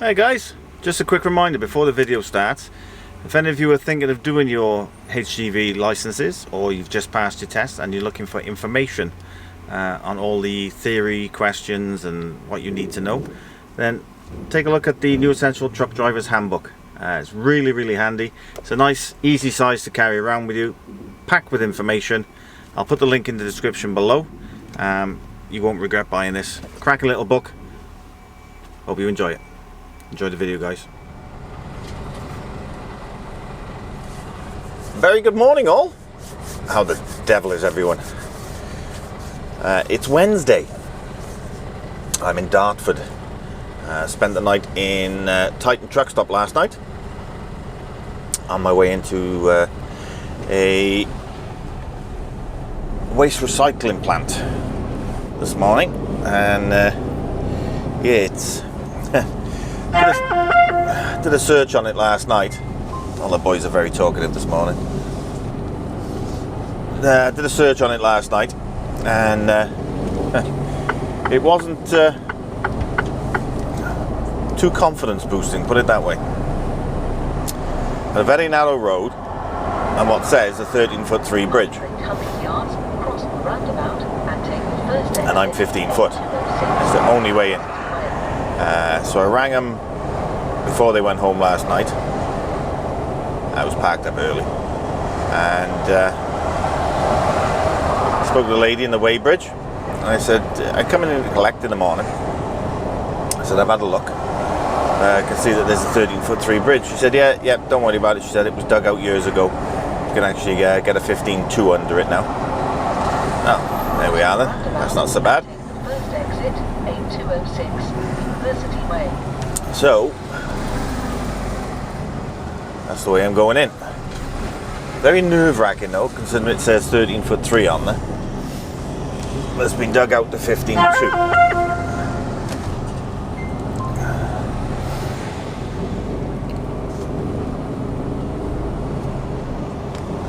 Hey guys, just a quick reminder before the video starts. If any of you are thinking of doing your HGV licenses, or you've just passed your test and you're looking for information on all the theory questions and what you need to know, then take a look at the New Essential Truck Driver's Handbook. It's really handy. It's a nice easy size to carry around with you, packed with information. I'll put the link in the description below. You won't regret buying this. Cracking little book. Hope you enjoy it. Enjoy the video, guys. Very good morning, all. How the devil is everyone? It's Wednesday. I'm in Dartford. Spent the night in Titan truck stop last night. On my way into a waste recycling plant this morning, and yeah, it's did a search on it last night. All the boys are very talkative this morning. Did a search on it last night, and it wasn't too confidence boosting, put it that way. A very narrow road, and what says a 13'3" bridge. And I'm 15 foot. It's the only way in. So I rang them before they went home last night. I was packed up early, and spoke to the lady in the weighbridge, and I said, I'm coming in to collect in the morning. I said, I've had a look. I can see that there's a 13'3" bridge. She said, yeah, don't worry about it. She said it was dug out years ago. You can actually get a 15.2 under it now. Oh, there we are then. That's not so bad. First exit, 8206, University Way. So, that's the way I'm going in. Very nerve-wracking though, considering it says 13'3" on there. But it's been dug out to 15.2.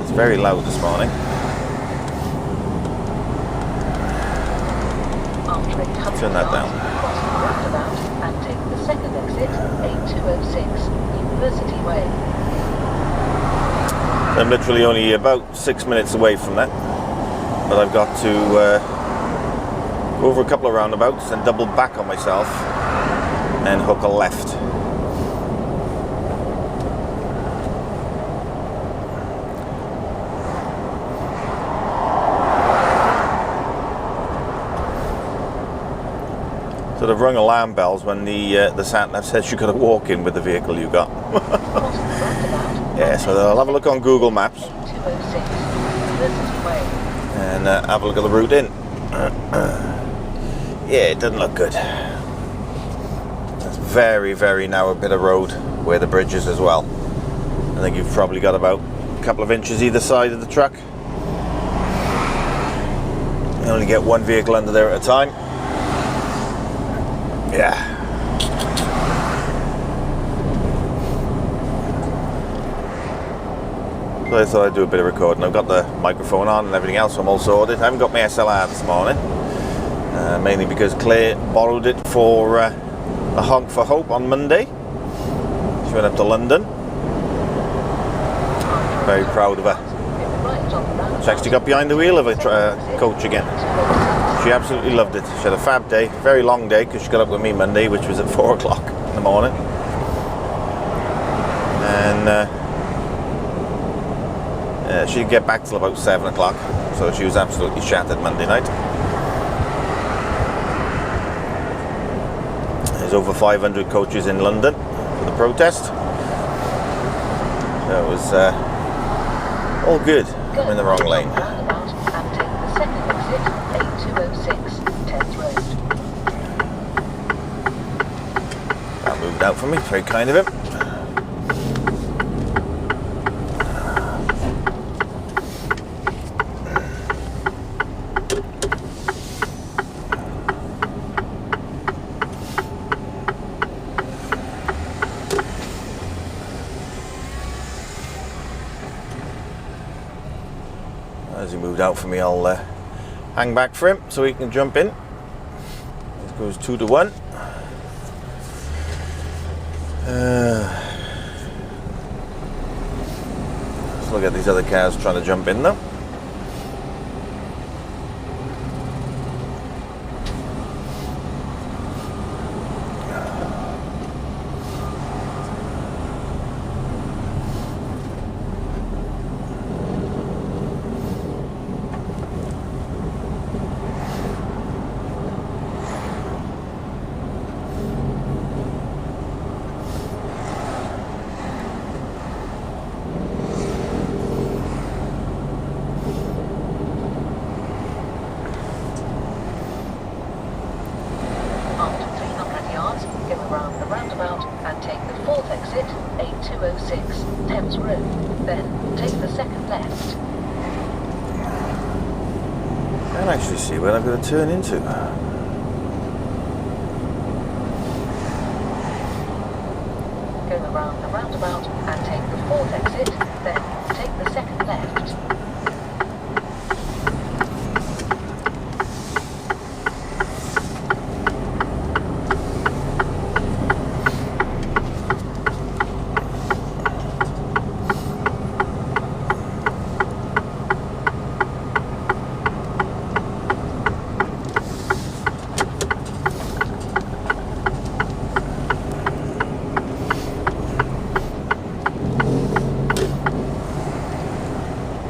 It's very loud this morning. Turn that down. And take the second exit, 8206, University Way. I'm literally only about 6 minutes away from that, but I've got to go over a couple of roundabouts and double back on myself and hook a left. So they've rung alarm bells when the sat-nav says you got to walk in with the vehicle you got. Yeah, so I'll have a look on Google Maps and have a look at the route in. Yeah, it doesn't look good. It's a very narrow bit of road where the bridge is as well. I think you've probably got about a couple of inches either side of the truck. You only get one vehicle under there at a time. Yeah. So I thought I'd do a bit of recording. I've got the microphone on and everything else, so I'm all sorted. I haven't got my SLR this morning, mainly because Claire borrowed it for a Hog for Hope on Monday. She went up to London. Very proud of her. She actually got behind the wheel of a coach again. She absolutely loved it. She had a fab day, very long day, because she got up with me Monday, which was at 4 o'clock in the morning. And she didn't get back till about 7 o'clock, so she was absolutely shattered Monday night. There's over 500 coaches in London for the protest. So it was all good. I'm in the wrong lane. That moved out for me, very kind of him. As he moved out for me, I'll hang back for him so he can jump in. It goes 2 to 1. look at these other cars trying to jump in though. After 300 yards, go around the roundabout and take the fourth exit, A206, Thames Road. Then take the second left. I can actually see where I'm going to turn into. Go around the roundabout and take the fourth exit, then take the second left.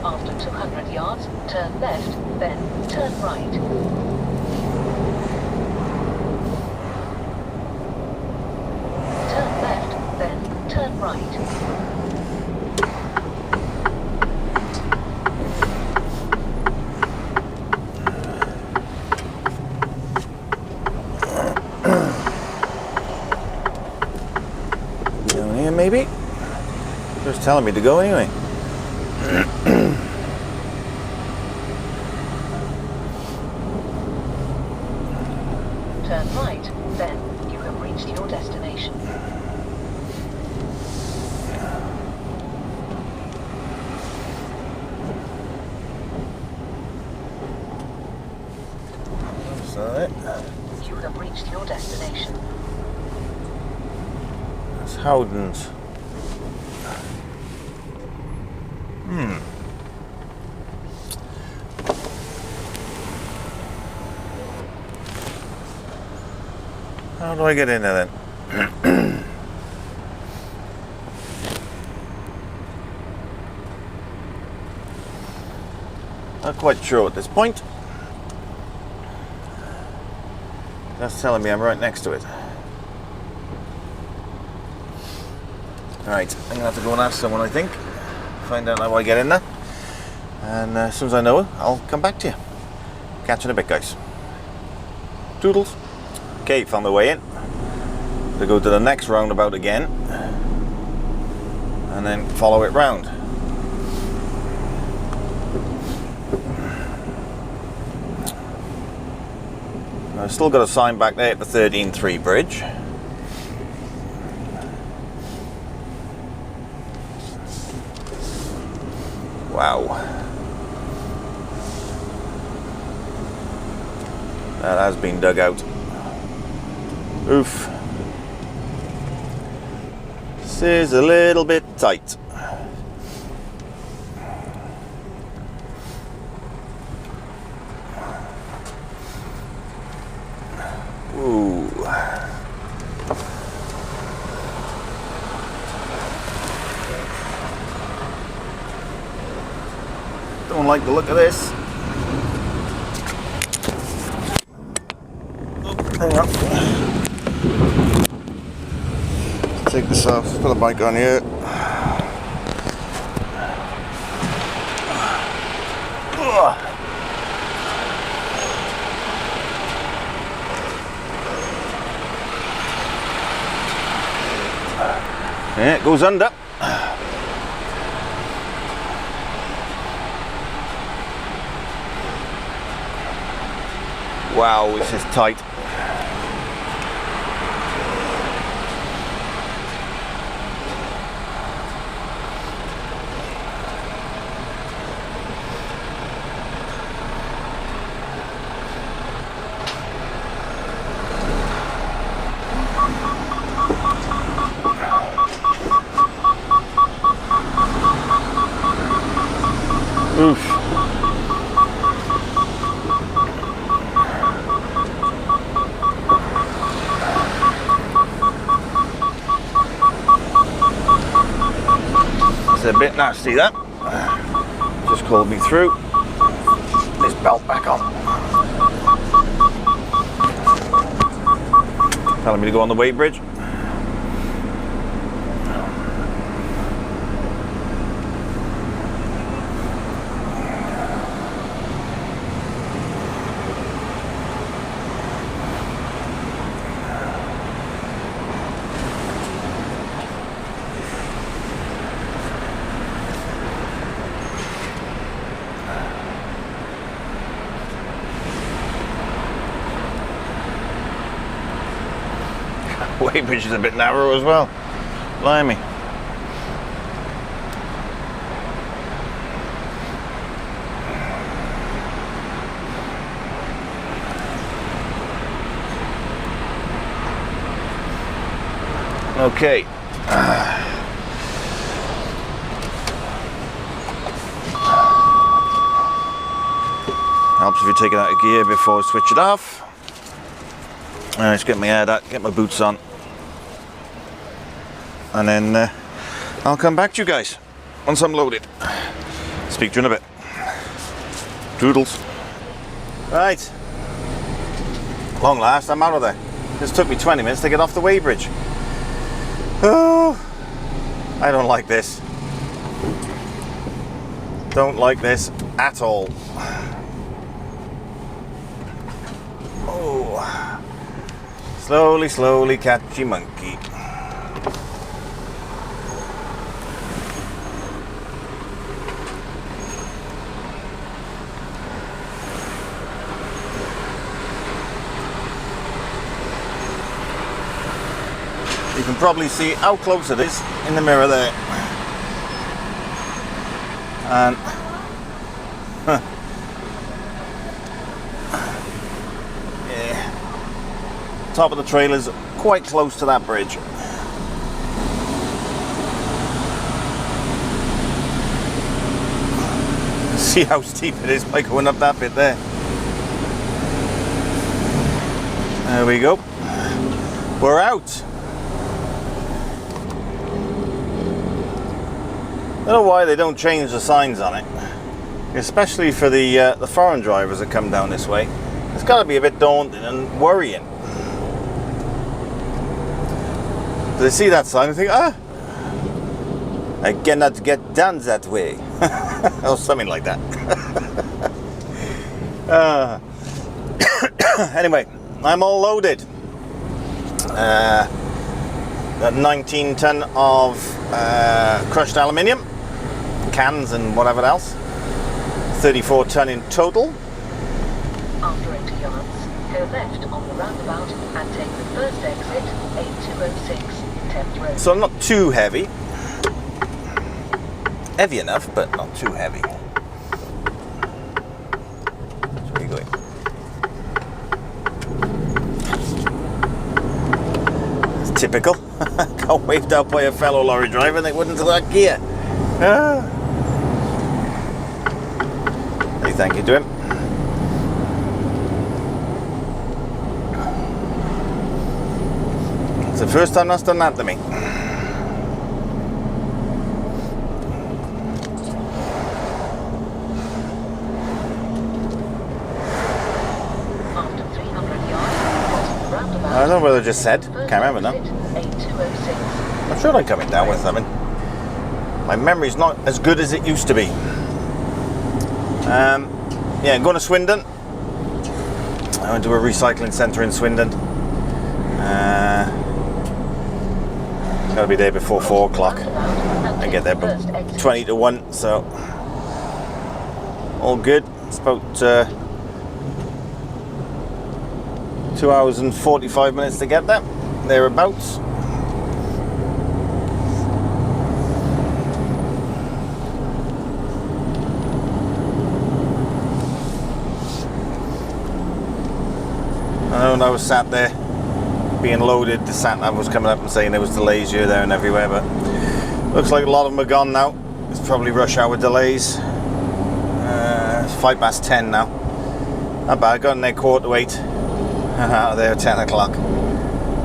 After 200 yards, turn left, then turn right. Turn left, then turn right. Down here maybe? Just telling me to go anyway. Turn right, then you have reached your destination. So You have reached your destination. that's Howden's. How do I get in there then? Not quite sure at this point. That's telling me I'm right next to it. Alright, I'm gonna have to go and ask someone, I think. Find out how I get in there. And as soon as I know it, I'll come back to you. Catch you in a bit, guys. Toodles. Okay, found the way in. To go to the next roundabout again. And then follow it round. I've still got a sign back there at the 13.3 bridge. Wow. That has been dug out. Oof. This is a little bit tight. Ooh. Don't like the look of this. Hang on. Let's take this off. Put the bike on here. Yeah, it goes under. Wow, this is tight. It's a bit nasty, that. Just called me through. This belt back on. Telling me to go on the weighbridge. Weighbridge is a bit narrow as well. Blimey. Okay. Helps if you take it out of gear before I switch it off. Let's get my hair out, get my boots on, and then I'll come back to you guys once I'm loaded. Speak to you in a bit. Doodles. Right. Long last, I'm out of there. This took me 20 minutes to get off the weighbridge. Oh, I don't like this. Don't like this at all. Oh. Slowly, slowly, catchy monkey. You can probably see how close it is in the mirror there. And top of the trailer's quite close to that bridge. See how steep it is by going up that bit there. There we go. We're out. I don't know why they don't change the signs on it, especially for the foreign drivers that come down this way. It's got to be a bit daunting and worrying. They see that sign and think, ah, I cannot get down that way. Or something like that. Anyway, I'm all loaded. Got 19 ton of crushed aluminium, cans and whatever else. 34 ton in total. After 80 yards, go left on the roundabout and take the first exit, 8206. So I'm not too heavy. Heavy enough, but not too heavy. So where are you going? It's typical. Got waved out by a fellow lorry driver and they wouldn't have that gear. Say thank you to him. It's the first time that's done that to me. After 300 yards, roundabout. I don't know whether I just said. Can't remember now. 8206. I'm sure I'm coming down with something. My memory's not as good as it used to be. Yeah, going to Swindon. I went to a recycling centre in Swindon. Gotta be there before 4 o'clock. I get there about 20 to 1, so all good. It's about 2 hours and 45 minutes to get there, thereabouts. When I was sat there being loaded, the sat nav was coming up and saying there was delays here, there and everywhere, but looks like a lot of them are gone now. It's probably rush hour delays. It's 10:05 now. Not bad, I got in there 7:45. Out of there at 10 o'clock.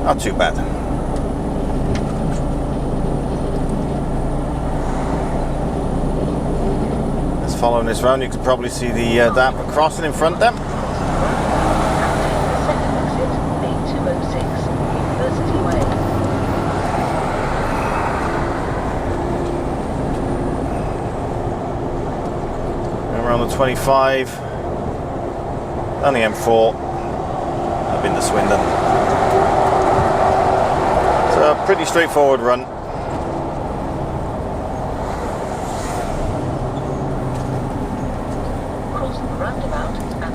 Not too bad. following this round, you can probably see the Dartford crossing in front there. Around the 25 and the M4 up into Swindon. It's a pretty straightforward run.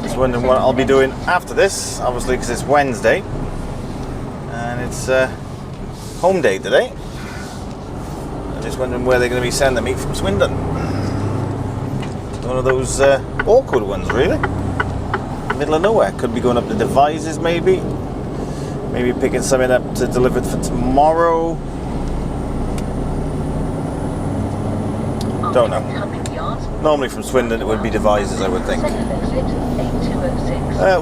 Just wondering what I'll be doing after this, obviously, because it's Wednesday and it's home day today. I'm just wondering where they're going to be sending me from Swindon. One of those awkward ones, really. Middle of nowhere. Could be going up to Devizes, maybe picking something up to deliver for tomorrow. Don't know. Normally from Swindon it would be Devizes, I would think.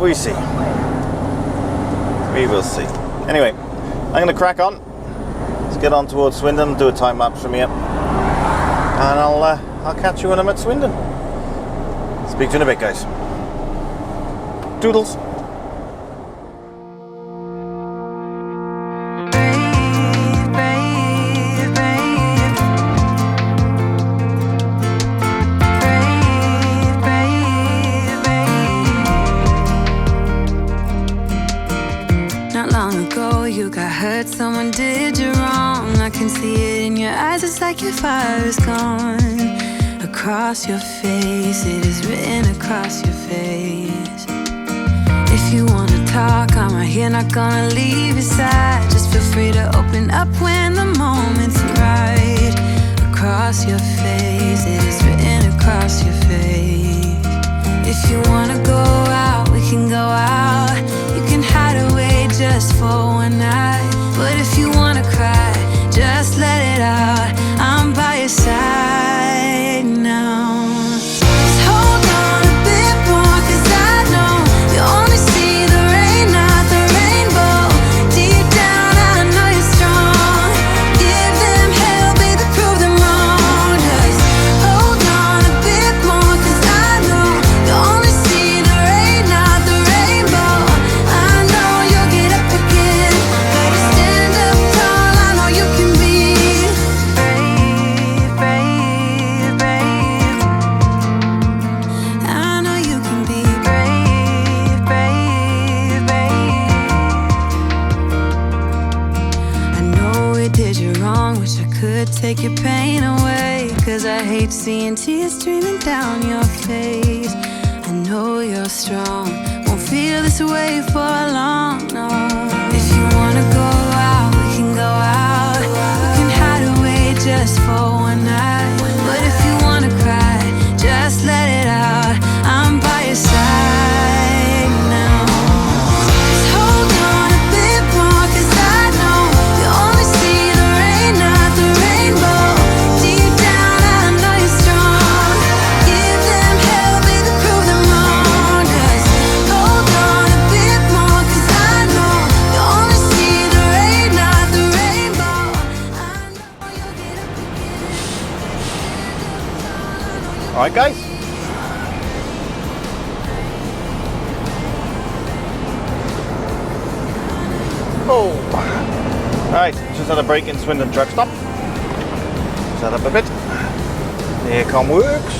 We see. We will see. Anyway, I'm going to crack on. Let's get on towards Swindon, do a time lapse from here, and I'll catch you when I'm at Swindon. Speak to you in a bit, guys. Doodles. Not long ago you got hurt, someone did you wrong. I can see it in your eyes, it's like your fire is gone. Across your face, it is written across your face. If you wanna talk, I'm right here, not gonna leave your side. Just feel free to open up when the moment's right. Across your face, it is written across your face. If you wanna go out, we can go out. You can hide away just for one night. But if you wanna cry, just let it out. I'm by your side now. Just hold on a bit more, 'cause I know you only see the rain, not the rainbow. Deep down I know you're strong. Give them hell, baby, prove them wrong. Just hold on a bit more, 'cause I know you only see the rain, not the rainbow. I know you'll get up again. Gotta stand up tall, I know you can be brave, brave, brave. I know you can be brave, brave, brave. I know it did you wrong, wish I could take your pain away, 'cause I hate seeing tears streaming down your face. I know you're strong, won't feel this way for long, no. If you wanna go out, we can go out. You can hide away just for one night. But if you wanna cry, just let it out. I'm by your side now. Just hold on a bit more, 'cause I know you only see the rain, not the rainbow. Deep down I know you're strong. Give them hell, baby, prove them wrong. Just hold on a bit more, 'cause I know you only see the rain, not the rainbow. I know you'll get up again. Alright, guys. Oh. Right, just had a break in Swindon truck stop. Set up a bit. The aircon works.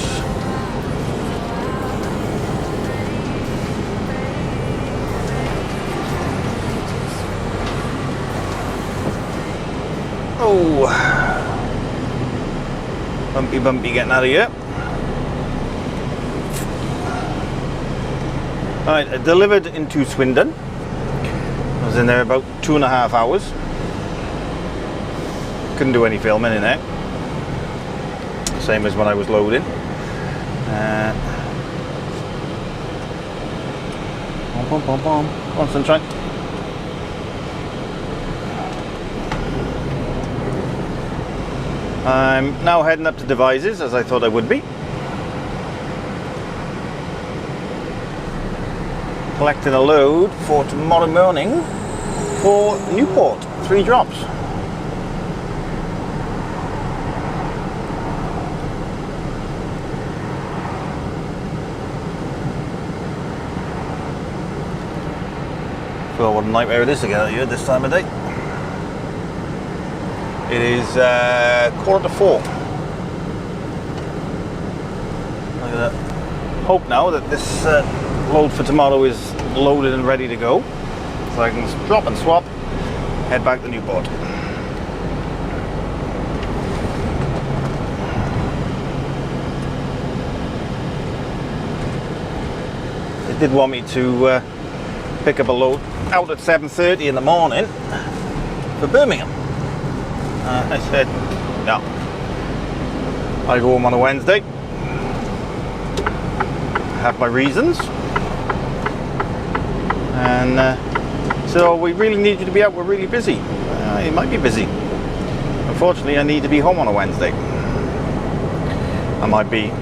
Oh. Bumpy getting out of here. Alright, I delivered into Swindon. I was in there about 2.5 hours. Couldn't do any filming in there. Same as when I was loading. Come on, sunshine. I'm now heading up to Devizes, as I thought I would be. Collecting a load for tomorrow morning for Newport, 3 drops. God, what a nightmare it is to get out here this time of day. It is 3:45. Look at that. Hope now that this load for tomorrow is loaded and ready to go, so I can drop and swap, head back to Newport. They did want me to pick up a load out at 7:30 in the morning for Birmingham. I said no, I go home on a Wednesday, have my reasons, and so we really need you to be out, we're really busy. You might be busy. Unfortunately, I need to be home on a Wednesday. I might be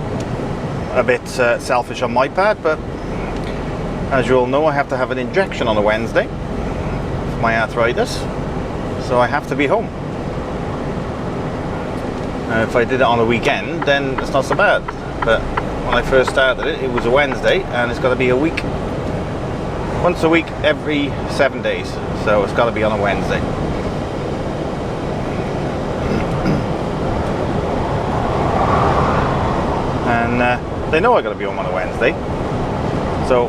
a bit selfish on my part, but as you all know, I have to have an injection on a Wednesday for my arthritis, so I have to be home. If I did it on a weekend, then it's not so bad, but when I first started it, it was a Wednesday, and it's got to be a week, once a week every 7 days, so it's got to be on a Wednesday. And they know I got to be home on a Wednesday, so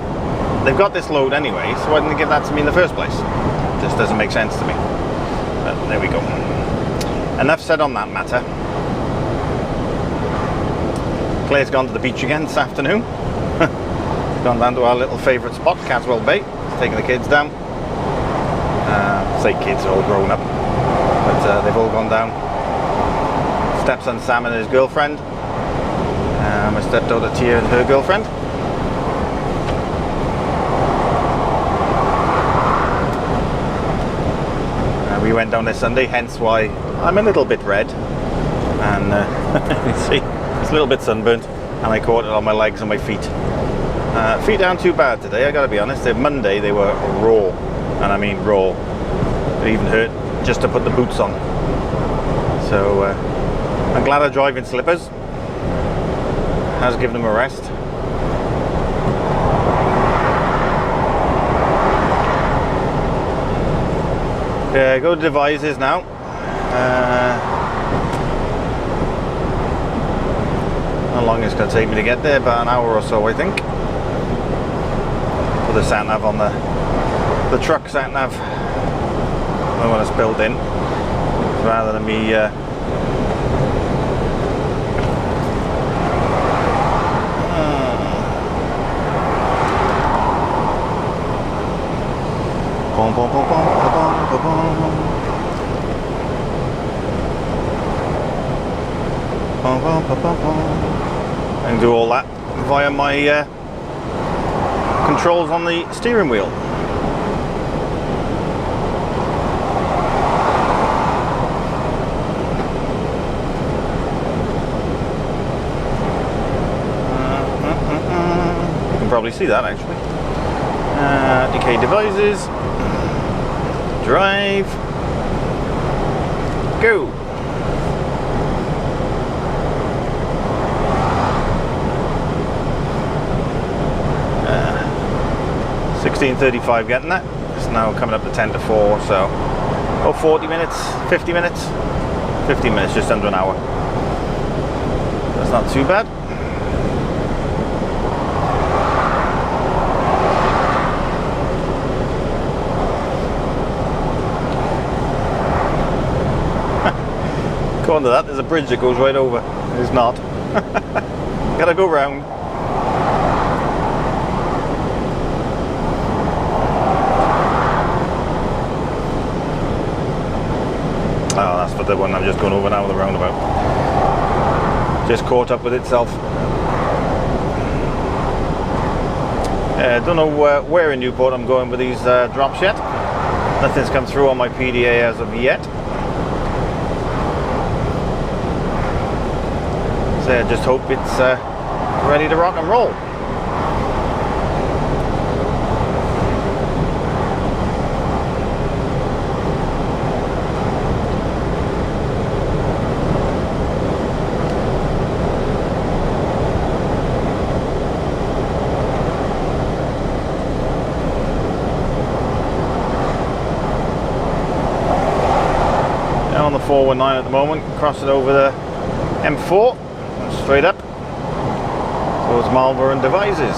they've got this load anyway, so why didn't they give that to me in the first place? It just doesn't make sense to me. But there we go. Enough said on that matter. Claire's gone to the beach again this afternoon. Gone down to our little favourite spot, Caswell Bay. Taking the kids down. Say kids, are all grown up, but they've all gone down. Stepson Sam and his girlfriend. My stepdaughter Tia and her girlfriend. We went down this Sunday, hence why I'm a little bit red, and you see, it's a little bit sunburnt, and I caught it on my legs and my feet. Feet aren't too bad today, I gotta be honest. Monday they were raw, and I mean raw. It even hurt just to put the boots on. So I'm glad I drive in slippers. Has given them a rest. Yeah, go to devices now. How long it's going to take me to get there? About an hour or so, I think. Put the sat nav on the truck sat nav. The one that's built in, rather than me. And do all that via my controls on the steering wheel. You can probably see that actually. DK devices. Drive. Go. 16:35 getting that. It's now coming up to 10 to 4, so 40 minutes, 50 minutes, 50 minutes, just under an hour. That's not too bad. According to that, there's a bridge that goes right over. It's not. Gotta go round. Oh, that's for the one I'm just going over now with the roundabout. Just caught up with itself. Don't know where in Newport I'm going with these drops yet. Nothing's come through on my PDA as of yet. So I just hope it's ready to rock and roll. the 419 at the moment, crossing over the M4, straight up towards Marlborough and Devizes.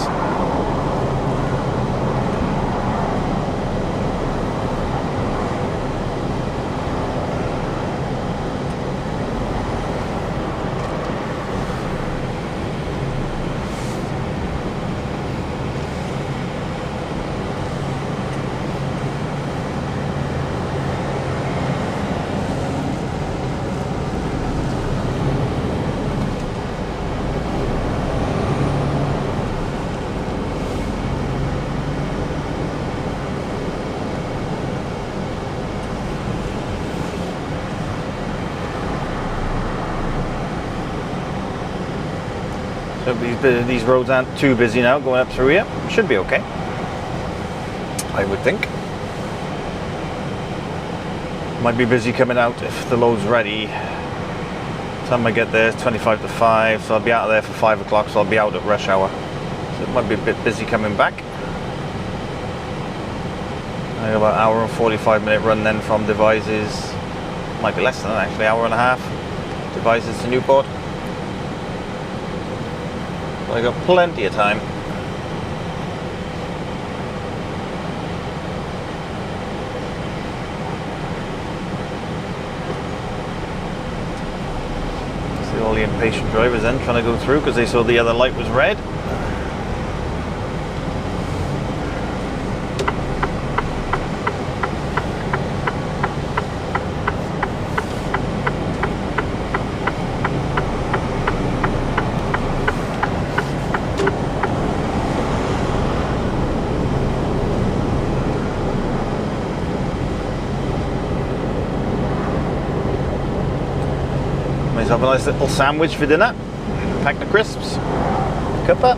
So these roads aren't too busy now going up through here. Should be okay, I would think. Might be busy coming out if the load's ready. Time I get there, it's 25 to 5, so I'll be out of there for 5 o'clock, so I'll be out at rush hour. So it might be a bit busy coming back. I got about an hour and 45-minute run then from Devizes. Might be less than that actually, hour and a half. Devizes to Newport. I got plenty of time. See all the impatient drivers then trying to go through because they saw the other light was red. Have a nice little sandwich for dinner, pack the crisps, cuppa.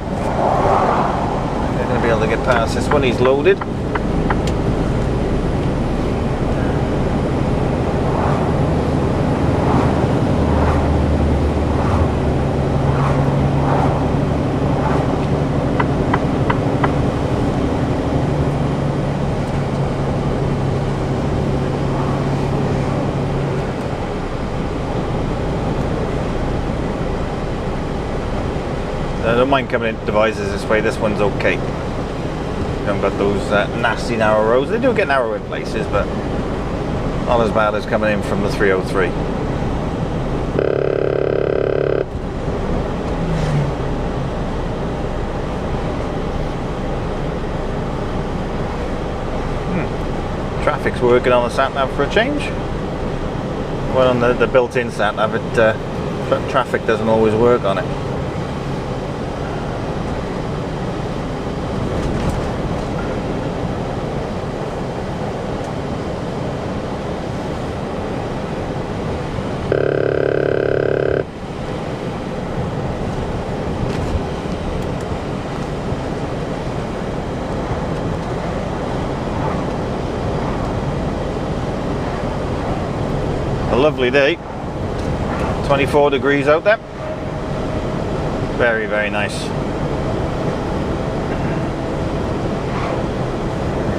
They're going to be able to get past this one, he's loaded. I don't mind coming into Devizes this way, this one's okay. You haven't got those nasty narrow roads. They do get narrow in places, but not as bad as coming in from the 303. Traffic's working on the sat-nav for a change. Well, on the built-in sat-nav, traffic doesn't always work on it. A lovely day, 24 degrees out there, very, very nice.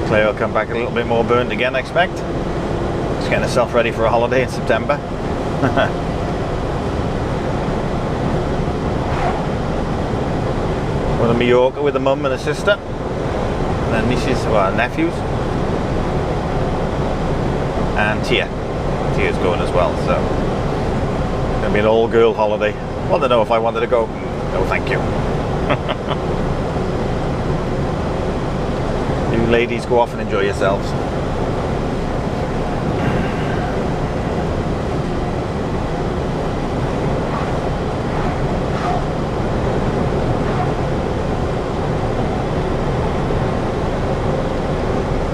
Claire will come back a little bit more burnt again, I expect. She's getting herself ready for a holiday in September. Going to Mallorca with a mum and a sister, and then nieces, well, nephews, and Tia. Tia's going as well, so it's going to be an all-girl holiday. I want to know if I wanted to go. No, thank you. You ladies go off and enjoy yourselves.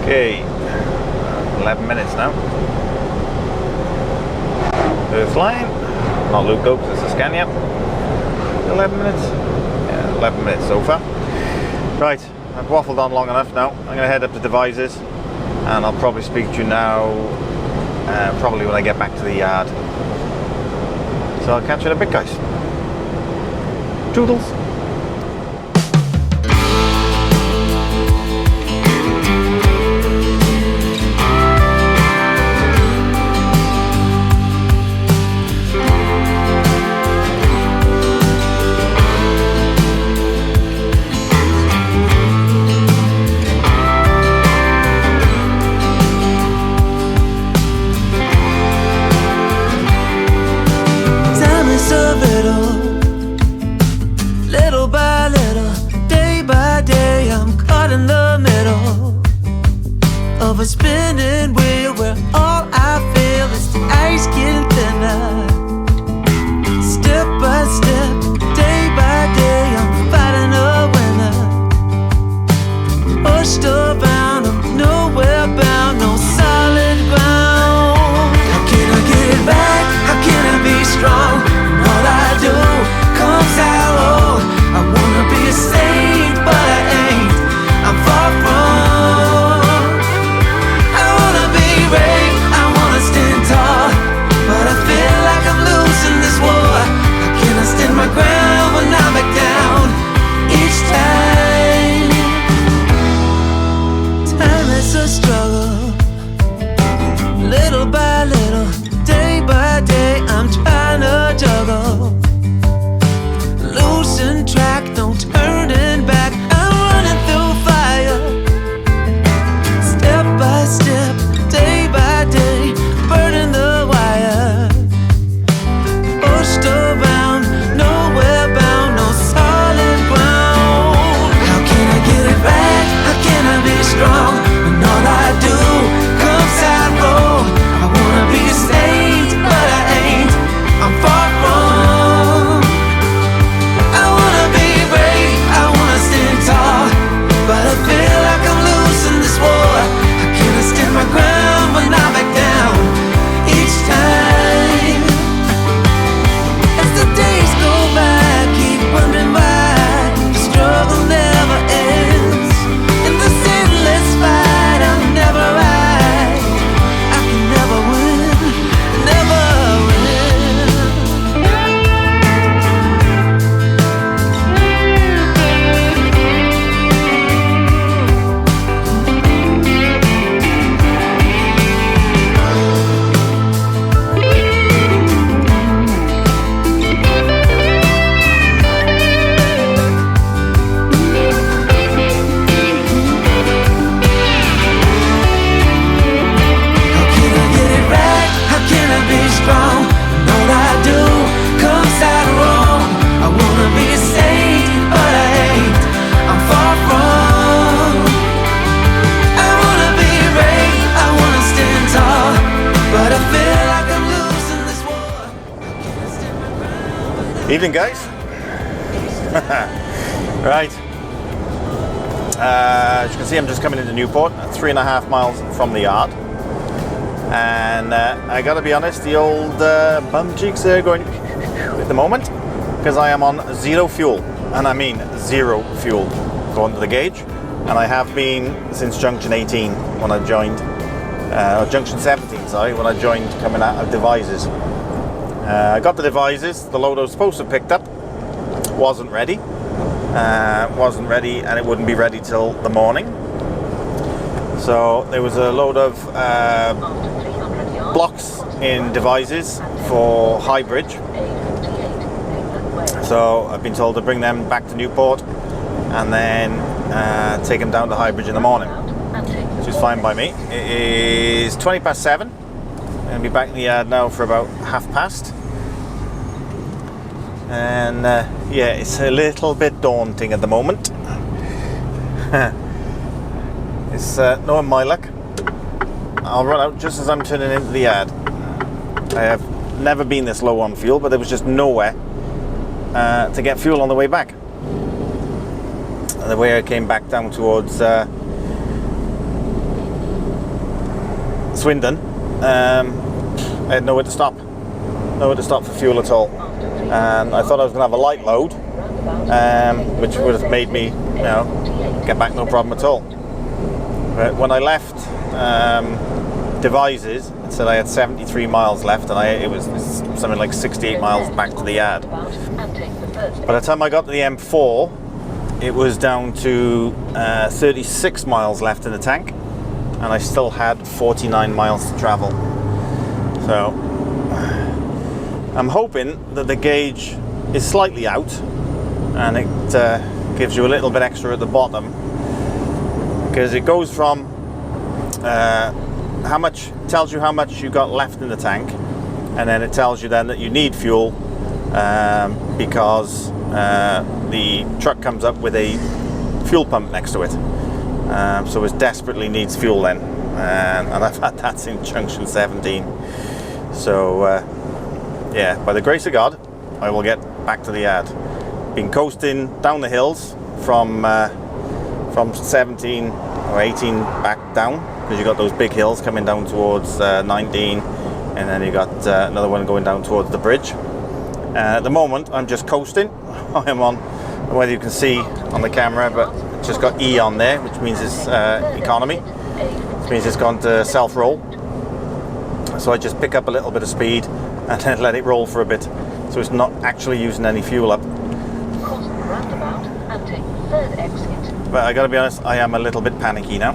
Okay, 11 minutes now. Earth line, not Luke Oaks, it's a Scania. 11 minutes? Yeah, 11 minutes so far. Right, I've waffled on long enough now. I'm going to head up to Devizes and I'll probably speak to you now, probably when I get back to the yard. So I'll catch you in a bit, guys. Toodles! a spinning wheel where all I feel is the ice getting thinner. Step by step, day by day, I'm fighting a winner. Pushed around, I'm nowhere bound, no solid ground. How can I get it back? How can I be strong? And all I do comes out old. I wanna be a saint, but I ain't. I'm far from. I wanna be brave, I wanna stand tall, but I feel like I'm losing this war. How can I stand my ground when I back down each time? Time is a struggle, little by little, day by day, I'm trying to juggle. Losing track, no turning back, I'm running through fire. Step by step, day by day, burning the wire. Pushed around, nowhere bound, no solid ground. How can I get it back? How can I be strong when all I do comes out wrong? I wanna be a saint, but I ain't. I'm far from. I wanna be brave, I wanna stand tall, but I feel like I'm losing this war. How can I stand my ground when I back down each time? As the days go by, I keep wondering why the struggle never ends. In this endless fight, I'm never right. I can never win, never win. How can I get it right? How can I be strong when all I do comes out wrong? I wanna be a saint, but I ain't. I'm far from. I wanna be brave, I wanna stand tall, but I feel like I'm losing this war. How can I stand my ground? Evening, guys. Right. As you can see, I'm just coming into Newport, 3.5 miles from the yard. And I gotta be honest, the old bum cheeks are going at the moment because I am on zero fuel, and I mean zero fuel going to the gauge, and I have been since junction 18 when I joined, junction 17, sorry, when I joined coming out of Devizes. I got the Devizes, the load I was supposed to have picked up wasn't ready, and it wouldn't be ready till the morning. So there was a load of blocks in Devizes for Highbridge. So I've been told to bring them back to Newport and then take them down to Highbridge in the morning, which is fine by me. It is 20 past 7. I'm going to be back in the yard now for about 30:30. And yeah, it's a little bit daunting at the moment. It's knowing my luck, I'll run out just as I'm turning into the yard. I have never been this low on fuel, but there was just nowhere to get fuel on the way back. And the way I came back down towards Swindon, I had nowhere to stop. Nowhere to stop for fuel at all. And I thought I was going to have a light load, which would have made me, get back no problem at all. But when I left Devizes, it said I had 73 miles left, and it was something like 68 miles back to the yard. By the time I got to the M4, it was down to 36 miles left in the tank, and I still had 49 miles to travel. So I'm hoping that the gauge is slightly out, and it gives you a little bit extra at the bottom, because it goes from tells you how much you got left in the tank, and then it tells you then that you need fuel because the truck comes up with a fuel pump next to it, so it desperately needs fuel then. and I've had that since junction 17. So yeah, by the grace of God, I will get back to the yard. Been coasting down the hills from 17 or 18 back down, because you got those big hills coming down towards 19, and then you got another one going down towards the bridge. At the moment I'm just coasting. I am on, whether you can see on the camera, but it's just got E on there, which means it's economy, which means it's gone to self-roll. So I just pick up a little bit of speed and then let it roll for a bit, so it's not actually using any fuel up. Cross the roundabout and take the third exit. But I gotta be honest, I am a little bit panicky now.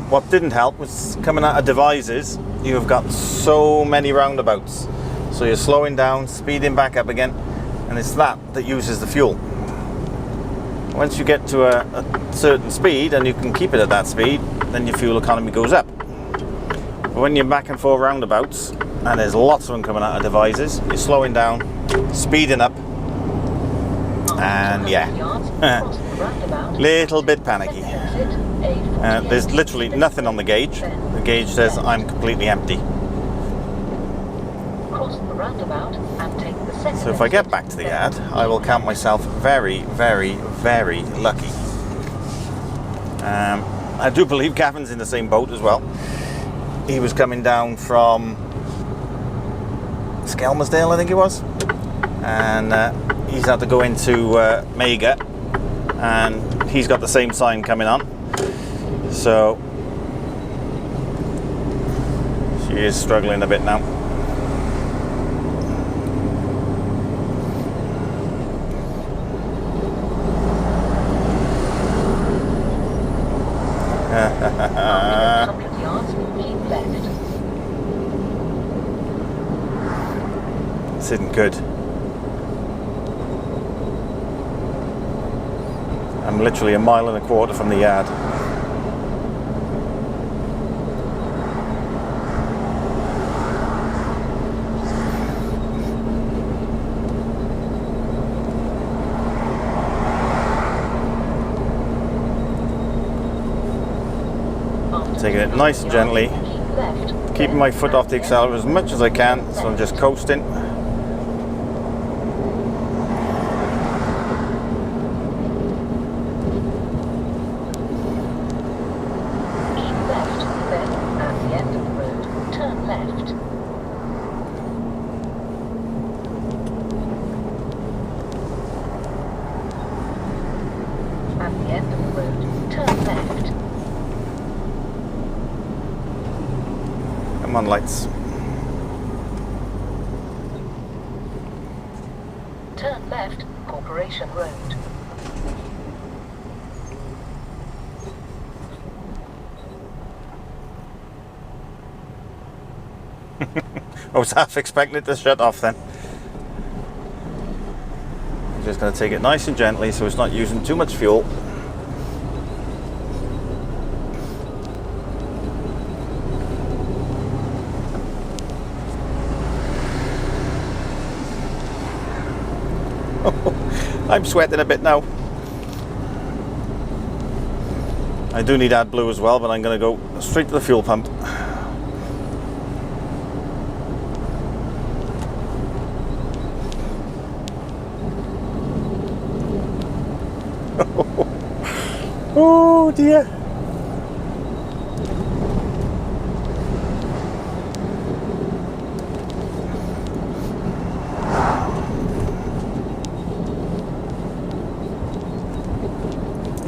What didn't help was coming out of Devizes, you've got so many roundabouts. So you're slowing down, speeding back up again, and it's that uses the fuel. Once you get to a certain speed, and you can keep it at that speed, then your fuel economy goes up. But when you're back and forth roundabouts, and there's lots of them coming out of Devizes, you're slowing down, speeding up, and yeah, little bit panicky. There's literally nothing on the gauge. The gauge says I'm completely empty. So if I get back to the yard, I will count myself very, very, very lucky. I do believe Gavin's in the same boat as well. He was coming down from Skelmersdale, I think it was, and he's had to go into Mega, and he's got the same sign coming on. So she is struggling a bit now. This isn't good. I'm literally 1.25 miles from the yard. Taking it nice and gently, keeping my foot off the accelerator as much as I can, so I'm just coasting. Come on, lights. Turn left, Corporation Road. I was half expecting it to shut off then. I'm just going to take it nice and gently so it's not using too much fuel. I'm sweating a bit now. I do need AdBlue as well, but I'm going to go straight to the fuel pump. Oh dear.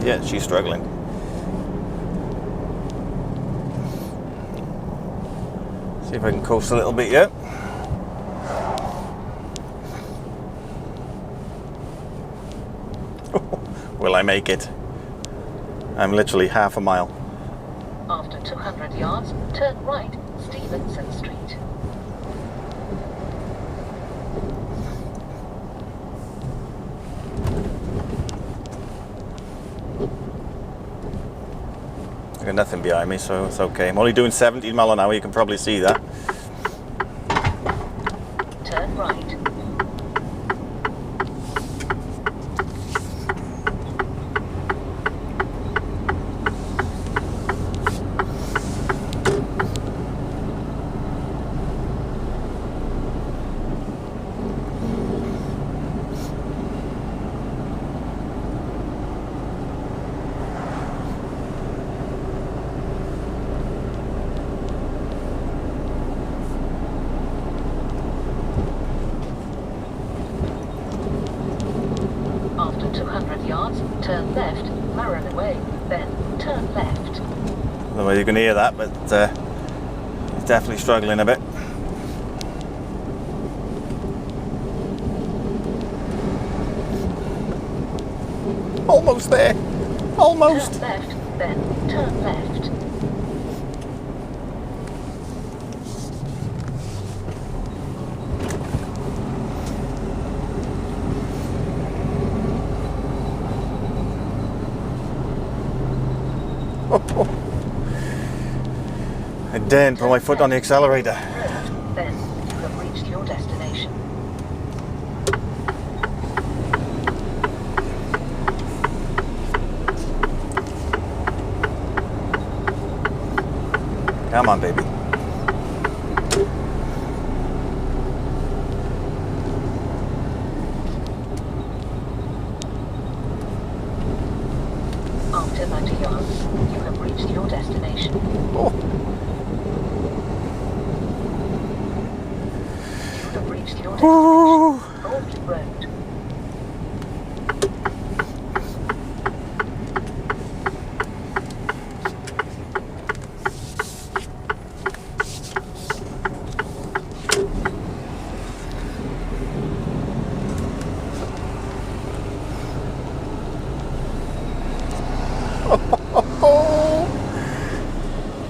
Yeah, she's struggling. See if I can coast a little bit yet. Will I make it? I'm literally 1/2 mile. After 200 yards, turn right, Stevenson Street. I got nothing behind me, so it's okay. I'm only doing 17 miles an hour, you can probably see that. Turn right. turn left, Marron away, then turn left. I don't know whether you can hear that, but he's definitely struggling a bit. Almost there. Almost. Turn left, then turn left. I daren't put my foot on the accelerator. Road, then you have reached your destination. Come on, baby. After 90 yards, you have reached your destination. Oh. You have reached your Oh. destination. Broad Road.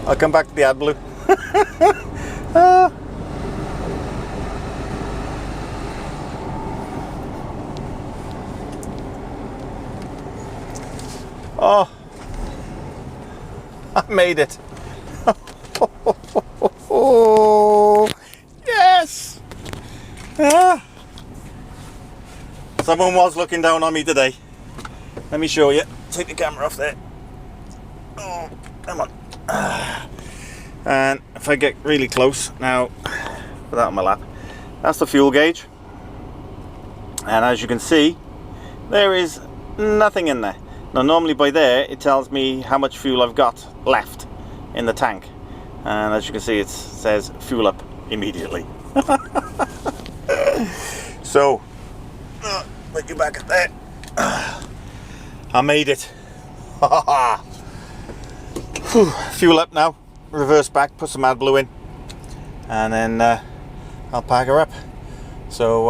I'll come back to the AdBlue. Oh, I made it. Yes. Someone was looking down on me today. Let me show you. Take the camera off there. Oh, come on. And if I get really close now, put that on my lap. That's the fuel gauge. And as you can see, there is nothing in there. Now normally by there it tells me how much fuel I've got left in the tank, and as you can see it says fuel up immediately. So put you back at there. I made it. Fuel up now, reverse back, put some AdBlue in, and then I'll pack her up. So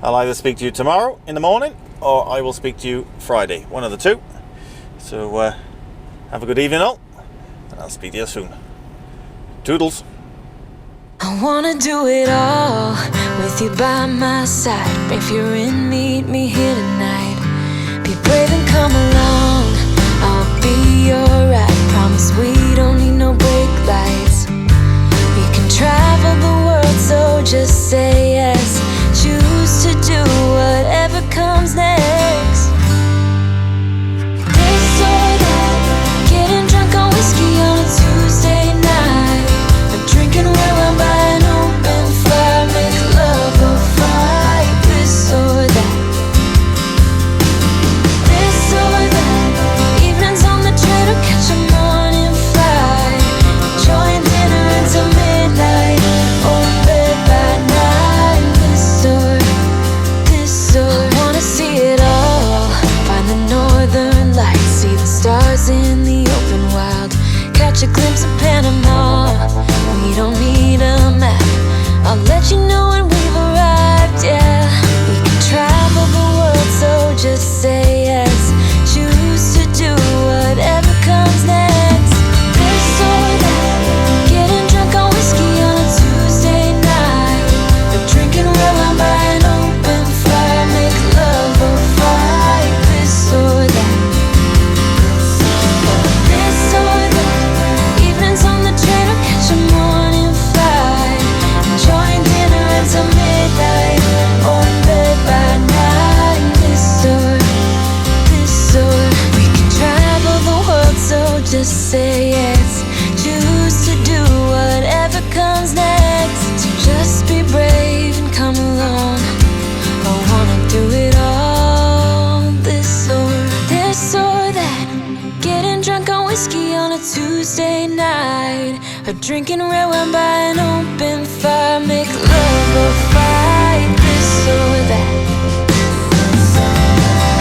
I'll either speak to you tomorrow in the morning, or I will speak to you Friday, one of the two. So have a good evening all, and I'll speak to you soon. Toodles. I wanna do it all with you by my side. If you're in, meet me here tonight. Be brave and come along, I'll be your ride. Promise we don't need no brake lights. We can travel the world, so just say yes. Choose to do whatever comes next. This or that, getting drunk on whiskey on a Tuesday night, or drinking red wine by an open fire, make love or fight. This or that. This or that, evenings on the train or catch a morning flight, enjoying dinner until midnight, or in bed by night. This or I wanna see it all, find the northern lights, see the stars in the open wild, catch a glimpse of Panama. We don't need a map, I'll let you know when we've arrived, yeah. We can travel the world, so just say yes. Choose to do whatever comes next. This or that, getting drunk on whiskey on a Tuesday night, or drinking red wine by an open fire, make love or fight. This or that. This or that, evenings on the train or catch a morning flight, enjoying dinner until midnight, or in bed by night. This or we can travel the world, so just say yes. Choose to do whatever comes next. So just be brave and come along, I wanna do it all. This or that, getting drunk on whiskey on a Tuesday night, or drinking red wine by an open fire, make love or fight. This or that.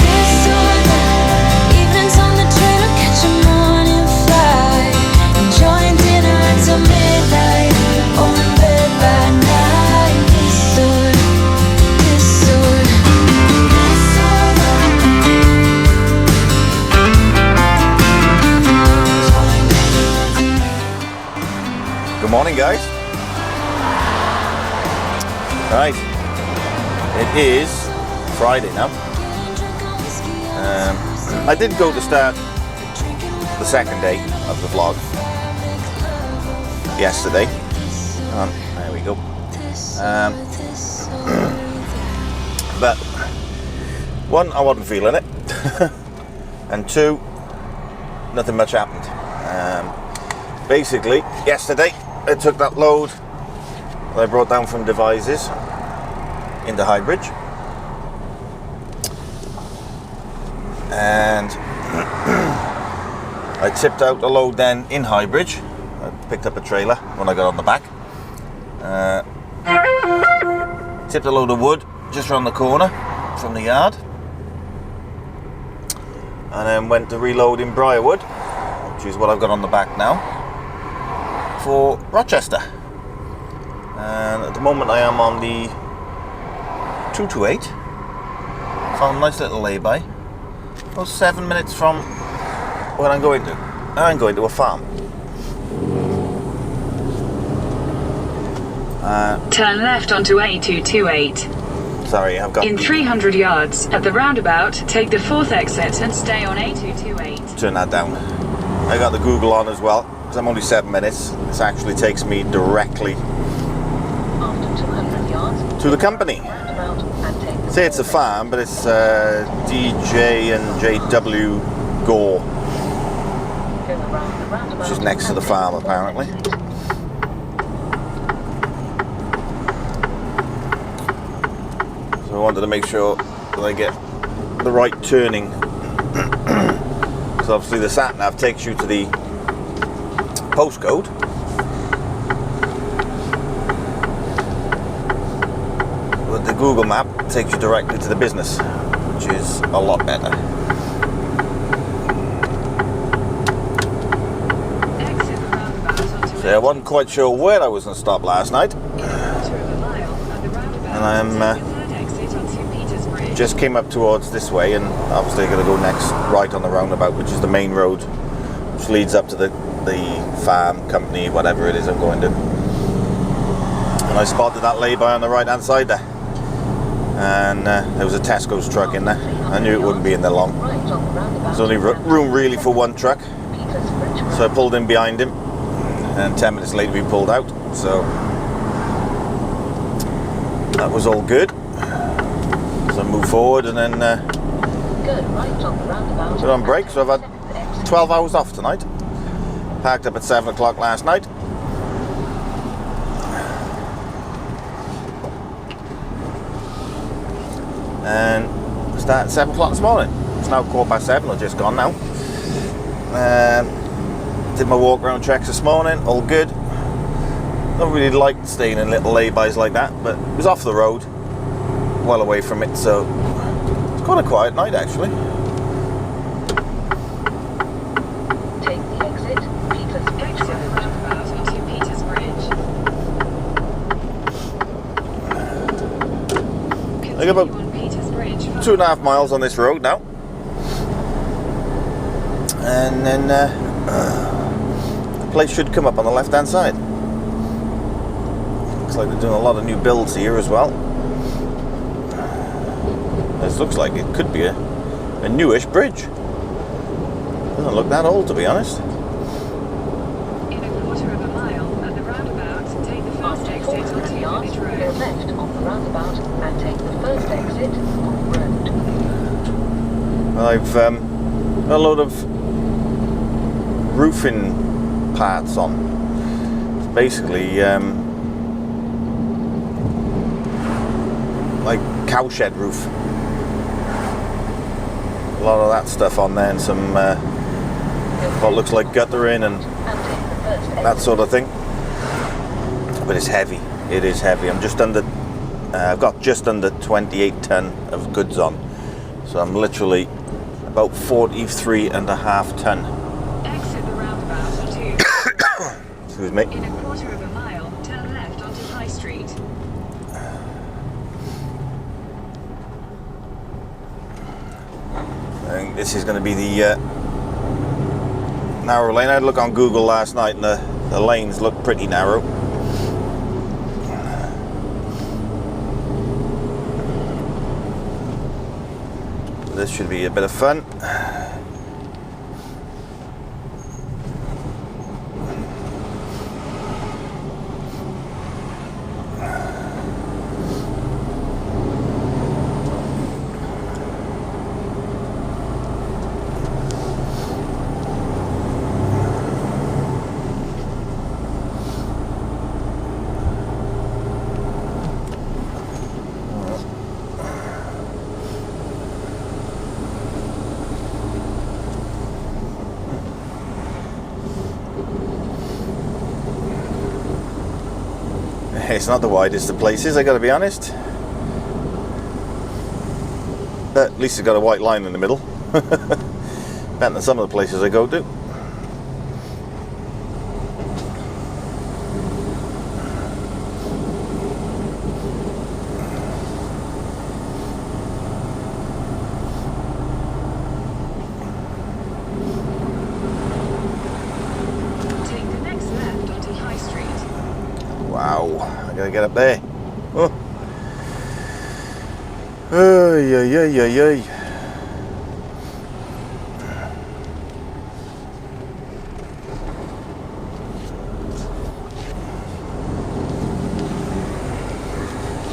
This or that, guys. Right, it is Friday now. I did go to start the second day of the vlog yesterday. There we go. But one, I wasn't feeling it, and two, nothing much happened. Basically, yesterday I took that load that I brought down from Devizes into Highbridge, and I tipped out a load then in Highbridge. I picked up a trailer when I got on the back. Tipped a load of wood just around the corner from the yard, and then went to reload in Briarwood, which is what I've got on the back now, for Rochester. And at the moment I am on the 228. Found a nice little lay-by. About 7 minutes from where I'm going to. I'm going to a farm. Turn left onto A228. Sorry, I've got... In 300 yards, at the roundabout, take the 4th exit and stay on A228. Turn that down. I got the Google on as well, because I'm only 7 minutes. This actually takes me directly After 200 yards, to the company. roundabout and take the Say it's a farm, but it's DJ and JW Gore, go around the roundabout, which is next to the and farm take the apparently. 4th exit. So I wanted to make sure that I get the right turning. So obviously the sat nav takes you to the postcode, but the Google map takes you directly to the business, which is a lot better. Exit the roundabout onto So I wasn't quite sure where I was going to stop last night, a quarter of a mile at the roundabout. and I'm take the 3rd exit onto Petersbridge. just came up towards this way, and obviously I'm going to go next right on the roundabout, which is the main road, which leads up to the farm, company, whatever it is I'm going to. And I spotted that lay-by on the right hand side there, and there was a Tesco's truck in there. I knew it wouldn't be in there long. Right on the roundabout. There's only room really for one truck, Petersbridge so I pulled in behind him, and 10 minutes later we pulled out, so that was all good. So I moved forward, and then Go right on the roundabout. put on break. So I've had 12 hours off tonight. Parked up at 7 o'clock last night. And started at 7 o'clock this morning. It's now 7:15, I've just gone now. Did my walk around checks this morning, all good. Don't really like staying in little lay-bys like that, but it was off the road, well away from it, so it's quite a quiet night actually. Take the exit, Petersbridge Exit the Road. roundabout onto Petersbridge. I got about Continue on Petersbridge. 2.5 miles on this road now, and then the place should come up on the left hand side. Looks like they're doing a lot of new builds here as well. This looks like it could be a newish bridge. Doesn't look that old, to be honest. In a quarter of a mile at the roundabout, take the 1st After exit 400 onto yards, Village go Road. left on the roundabout and take the 1st exit on the road. I've got a load of roofing parts on. It's basically like cowshed roof. A lot of that stuff on there, and some what looks like guttering and And take the 1st exit. that sort of thing. But it's heavy. It is heavy. I'm just under. I've got just under 28 ton of goods on, so I'm literally about 43.5 ton. Exit the roundabout onto. Excuse me. In a quarter of a mile, turn left onto High Street. I think this is going to be the narrow lane. I had a look on Google last night, and the lanes look pretty narrow. this should be a bit of fun. It's not the widest of places, I gotta be honest. But at least it's got a white line in the middle. Better than some of the places I go to. Take the next left onto High Street. Wow, I gotta get up there. Oh. Ay, ay, ay, ay, ay.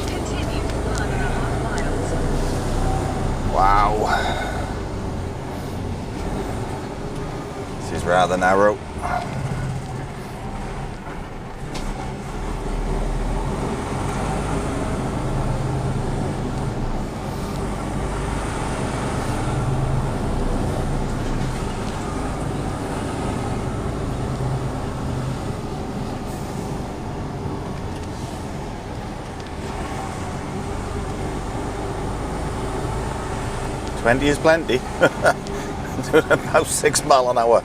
Continue for 1.5 miles. Wow. This is rather narrow. Plenty is plenty. Doing about 6 miles an hour.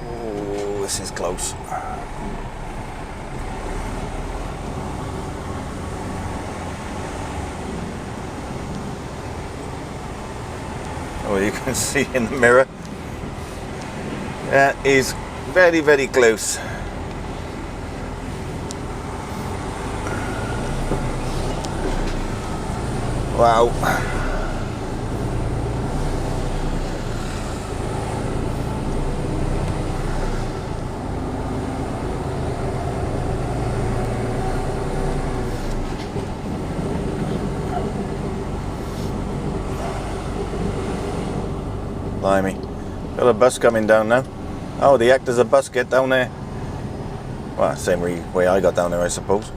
Oh, this is close. Oh, you can see in the mirror. That is very, very close. Wow. Blimey. Got a bus coming down now. Oh, the act as a bus get down there. Well, same way I got down there, I suppose.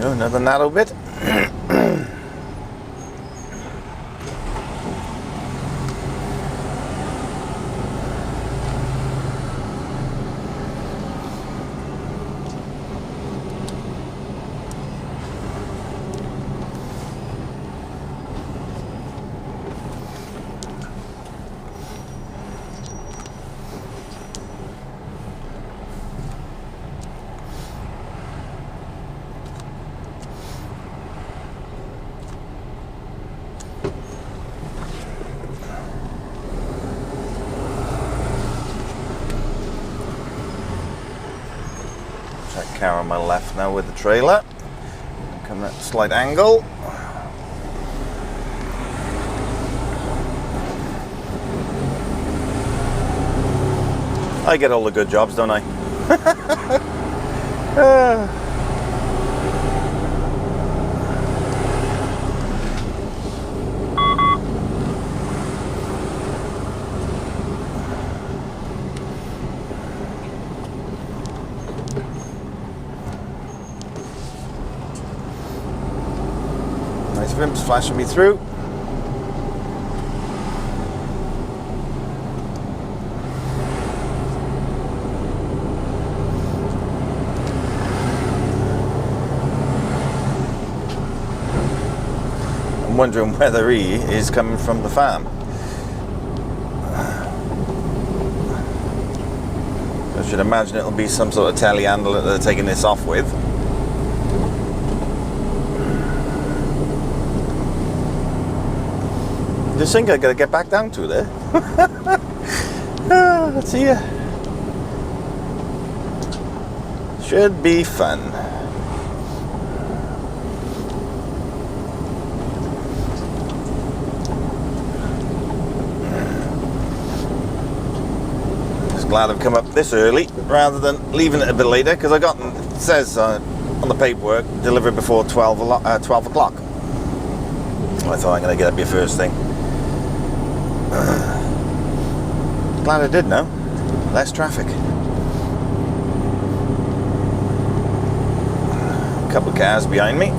Another narrow bit. Car on my left now with the trailer. Come that slight angle. I get all the good jobs, don't I? Nice rims flashing me through. I'm wondering whether he is coming from the farm. I should imagine it'll be some sort of telehandler that they're taking this off with. Just think I gotta get back down to there. Let's see ya. Should be fun. Just glad I've come up this early rather than leaving it a bit later, because it says on the paperwork delivered before 12 o'clock. I thought I'm gonna get up here first thing. Glad I did now. Less traffic. A couple of cars behind me.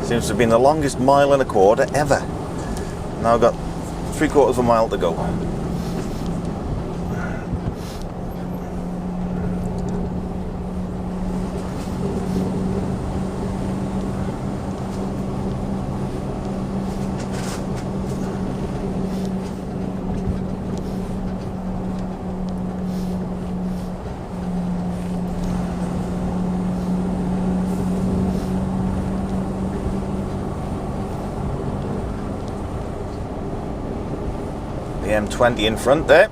Seems to have been the longest 1.25 miles ever. Now I've got 3/4 of a mile to go. The M20 in front there.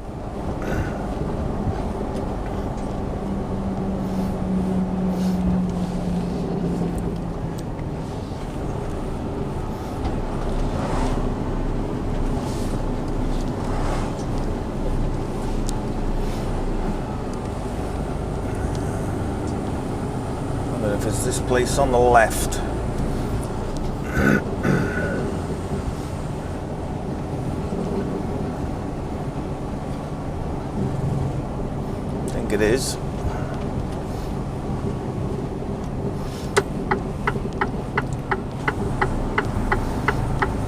I don't know if it's this place on the left. It is.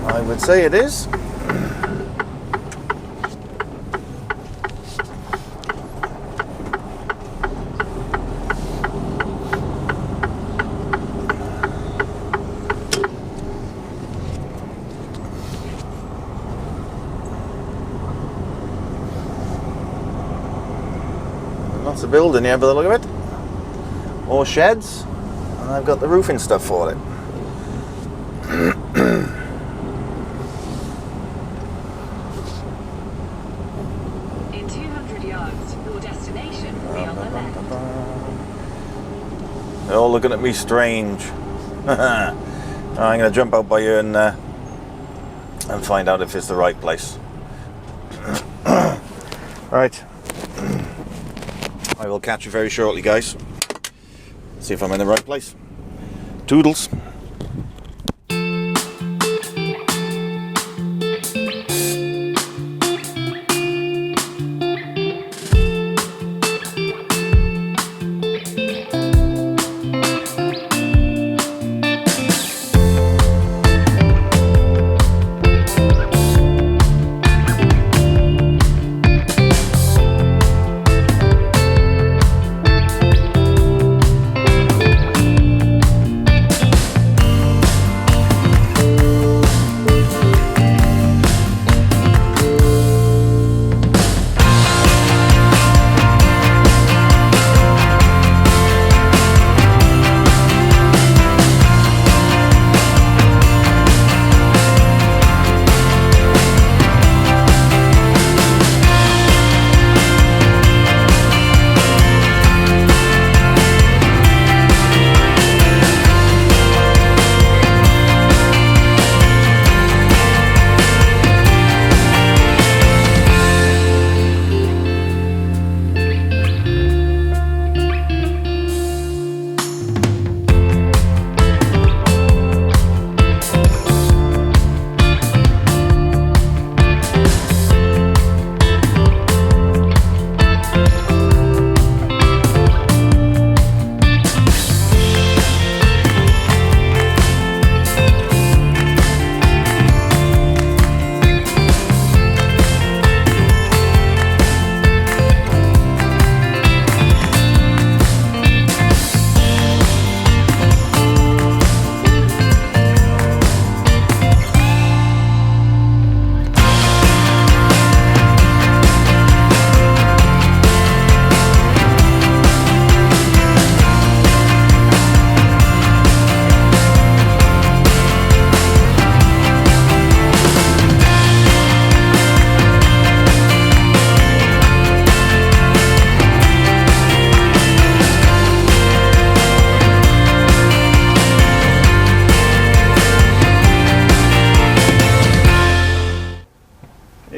I would say it is. Lots of building here by the look of it. More sheds, and I've got the roofing stuff for it. In 200 yards, your destination will be on the left. They're all looking at me strange. I'm going to jump out by here and find out if it's the right place. Right. I will catch you very shortly, guys. See if I'm in the right place. Toodles.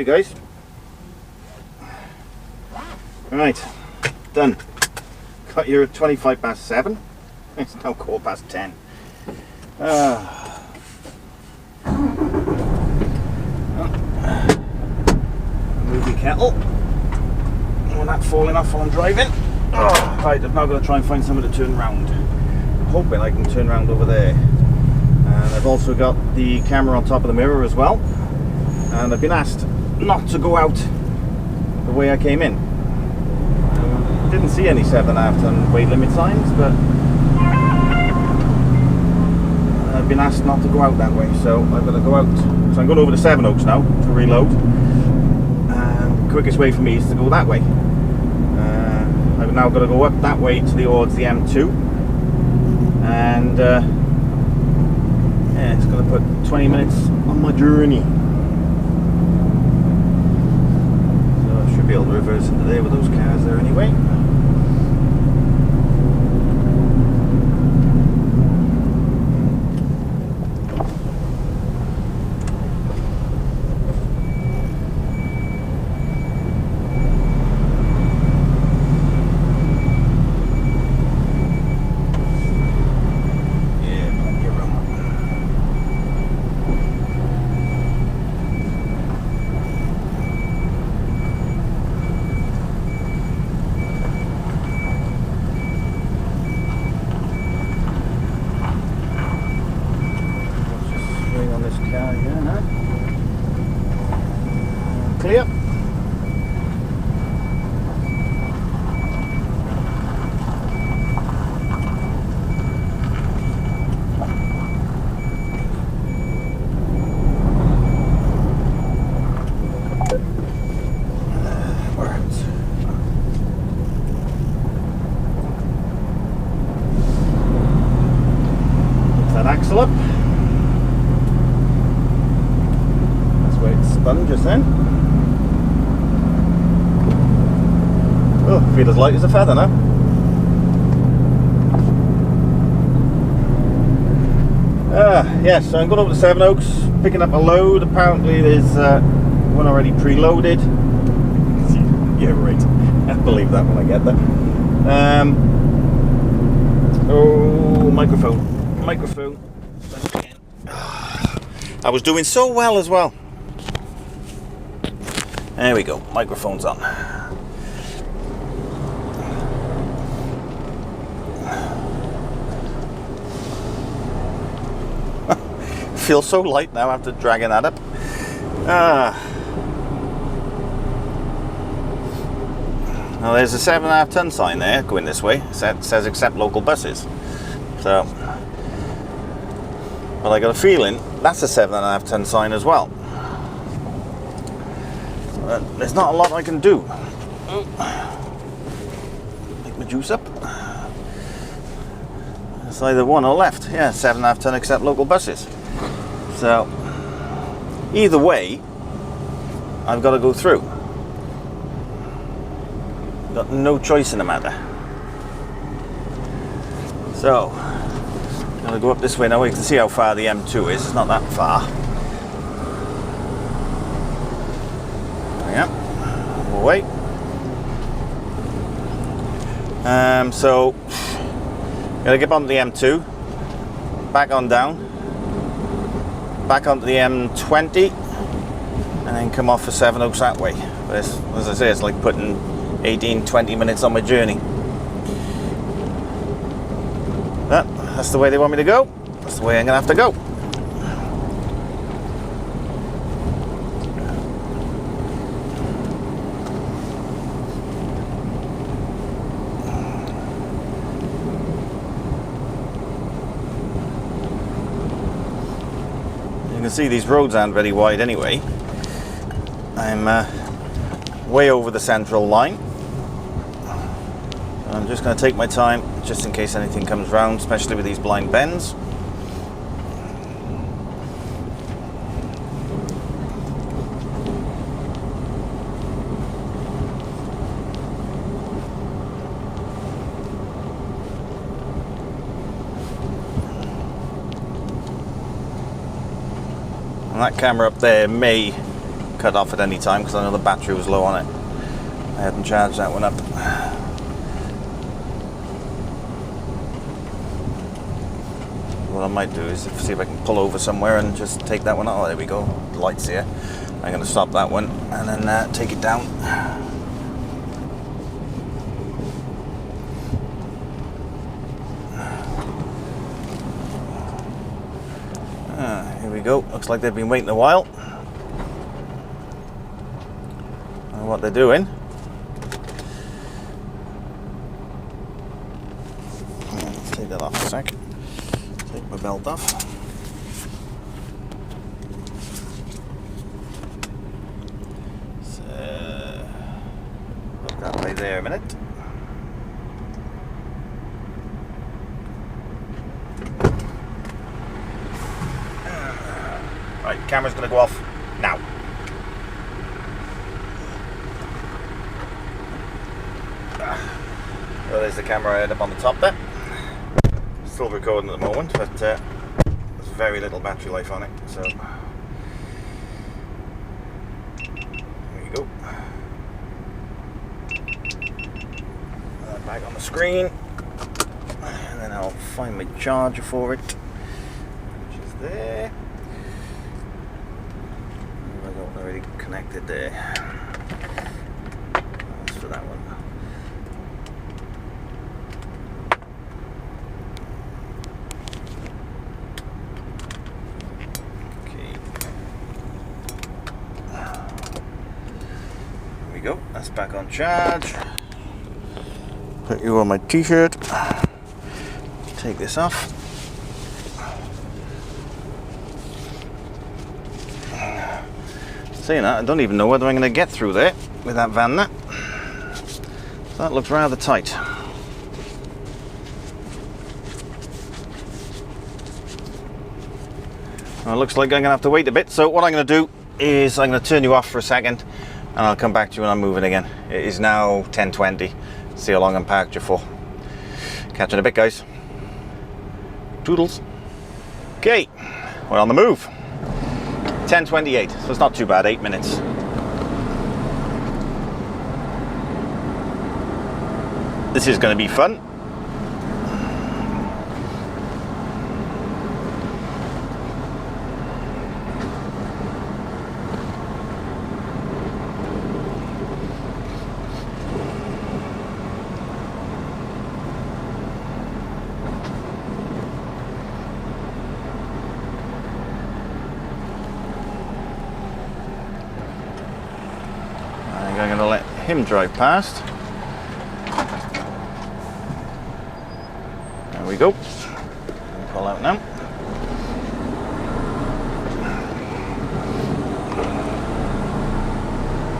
guys. Right, done. Got here at 25 past 7. It's now 10:15. Move the kettle. We're not falling off while I'm driving. Right, I've now got to try and find somewhere to turn round. I'm hoping I can turn round over there. And I've also got the camera on top of the mirror as well. And I've been asked not to go out the way I came in. Didn't see any 7.5 ton weight limit signs, but I've been asked not to go out that way, so I'm going to go out. So I'm going over to Seven Oaks now to reload. And the quickest way for me is to go that way. I've now got to go up that way towards the M2, and yeah, it's going to put 20 minutes on my journey. So I should be able to reverse into there with those cars there anyway. Clear. That axle up. That's where it spun just then. Oh, feel as light as a feather now. Yes, so I'm going over to Seven Oaks, picking up a load. Apparently there's one already preloaded. Yeah, right. I'll believe that when I get there. Oh, microphone. I was doing so well as well. There we go, microphone's on. Feels so light now after dragging that up. Now there's a 7.5 ton sign there going this way. It says accept local buses. So, but I got a feeling that's a 7.5 ton sign as well. There's not a lot I can do. Make my juice up. It's either one or left. Yeah, 7.5 ton accept local buses. So, either way, I've got to go through. Got no choice in the matter. So, I'm going to go up this way now. You can see how far the M2 is. It's not that far. Yeah, we'll wait. So, got to get onto the M2, back on down. Back onto the M20 and then come off for Seven Oaks that way. But as I say, it's like putting 18-20 minutes on my journey. But that's the way they want me to go. That's the way I'm gonna have to go. You can see these roads aren't very wide anyway. I'm way over the central line. I'm just going to take my time just in case anything comes round, especially with these blind bends. And that camera up there may cut off at any time because I know the battery was low on it. I hadn't charged that one up. What I might do is see if I can pull over somewhere and just take that one out. Oh, there we go. The light's here. I'm going to stop that one and then take it down. Here we go. Looks like they've been waiting a while. I don't know what they're doing. Let's take that off a sec. Take my belt off. So, put that way there a minute. Right, camera's going to go off now. Well, there's the camera head up on the top there. Still recording at the moment, but there's very little battery life on it, so there you go. Back on the screen, and then I'll find my charger for it, which is there. I got already connected there. That's for that one. Go. That's back on charge. Put you on my t-shirt. Take this off. Saying that, I don't even know whether I'm going to get through there with that van there. So that looks rather tight. Well, it looks like I'm going to have to wait a bit. So what I'm going to do is I'm going to turn you off for a second. And I'll come back to you when I'm moving again. It is now 10:20. See how long I'm parked you for. Catch you in a bit, guys. Toodles. Okay, we're on the move. 10:28, so it's not too bad, 8 minutes. This is going to be fun. I'm going to let him drive past. There we go. Pull out now.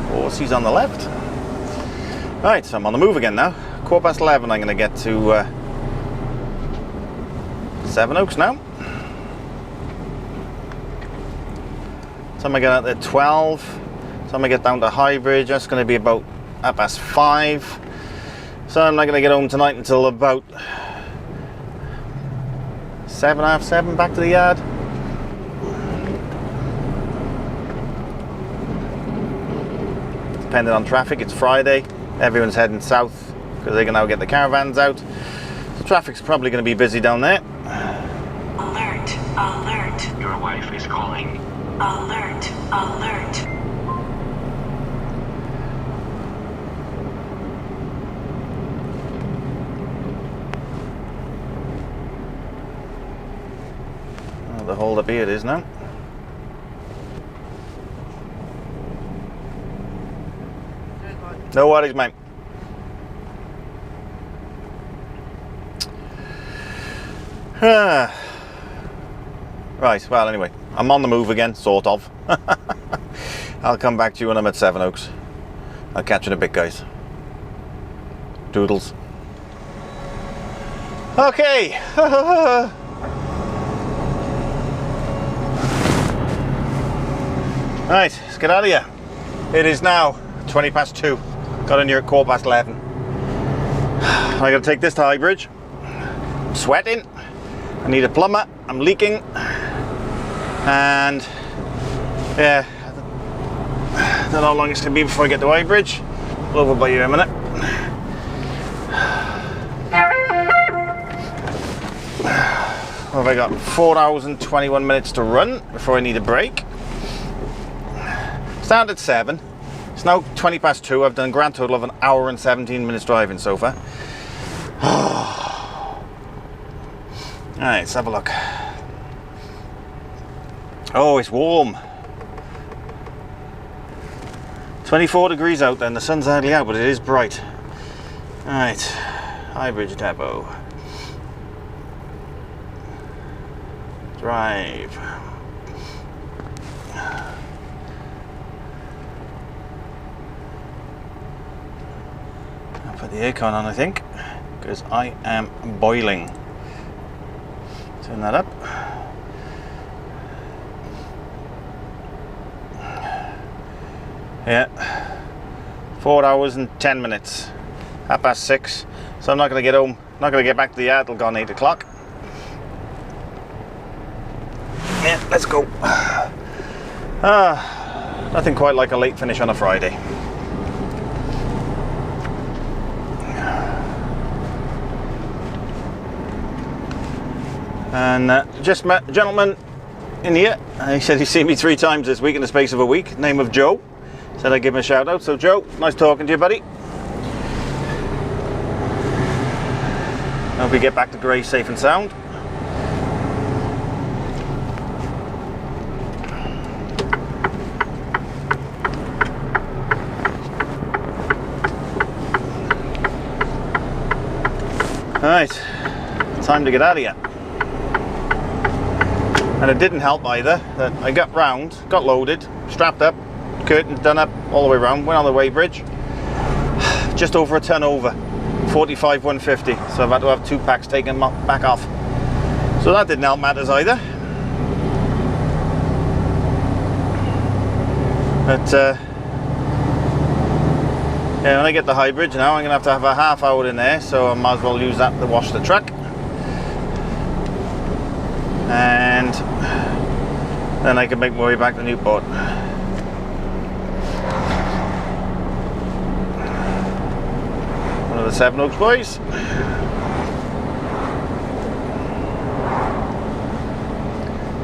Horsey's on the left. Right, so I'm on the move again now. 11:15 I'm going to get to Sevenoaks now. Time I get out there 12. Time I get down to Highbridge, that's going to be about 5:30. So I'm not going to get home tonight until about 7, half 7, back to the yard. Depending on traffic, it's Friday. Everyone's heading south because they can now get the caravans out. So traffic's probably going to be busy down there. Alert, alert. Your wife is calling. Alert, alert. The hold up here it is now. No worries, mate. Right, well anyway, I'm on the move again, sort of. I'll come back to you when I'm at Sevenoaks. I'll catch you in a bit, guys. Doodles. Okay. Right, let's get out of here. It is now 2:20. Got in here at 11:15. I gotta take this to Highbridge. I'm sweating. I need a plumber. I'm leaking. And yeah, Don't know how long it's going to be before I get to Weybridge. I'll over by you in a minute. What have I got? 4 hours and 21 minutes to run before I need a break. Started at 7. It's now 20 past 2. I've done a grand total of an hour and 17 minutes driving so far. Alright, let's have a look. Oh, it's warm. 24 degrees out then. The sun's hardly out, but it is bright. Alright, Highbridge Depot. Drive. I'll put the aircon on, I think, because I am boiling. Turn that up. Yeah, 4 hours and 10 minutes. 6:30. So I'm not going to get home. Not going to get back to the yard till gone 8 o'clock. Yeah, let's go. Nothing quite like a late finish on a Friday. And just met a gentleman in here. He said he's seen me 3 times this week in the space of a week. Name of Joe. Said I'd give him a shout out. So Joe, nice talking to you, buddy. Hope we get back to Gray safe and sound. Alright, time to get out of here. And it didn't help either that I got round, got loaded, strapped up, curtains done up all the way around, went on the Weybridge, just over a ton over, 45 150. So I've had to have 2 packs taken back off. So that didn't help matters either. But yeah, when I get the Highbridge now, I'm going to have a half hour in there, so I might as well use that to wash the truck. And then I can make my way back to Newport. One of the Seven Oaks boys.